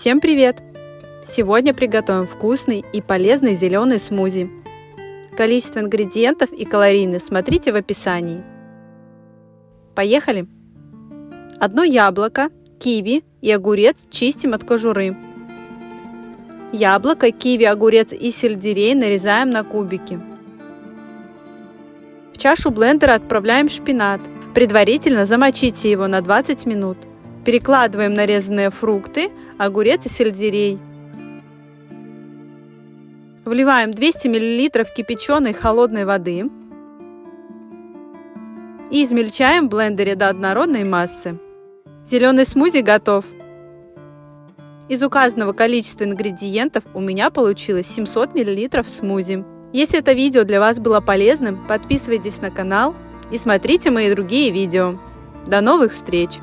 Всем привет! Сегодня приготовим вкусный и полезный зеленый смузи. Количество ингредиентов и калорийность смотрите в описании. Поехали! 1 яблоко, киви и огурец чистим от кожуры. Яблоко, киви, огурец и сельдерей нарезаем на кубики. В чашу блендера отправляем шпинат. Предварительно замочите его на 20 минут. Перекладываем нарезанные фрукты, огурец и сельдерей. Вливаем 200 мл кипяченой холодной воды и измельчаем в блендере до однородной массы. Зеленый смузи готов. Из указанного количества ингредиентов у меня получилось 700 мл смузи. Если это видео для вас было полезным, подписывайтесь на канал и смотрите мои другие видео. До новых встреч!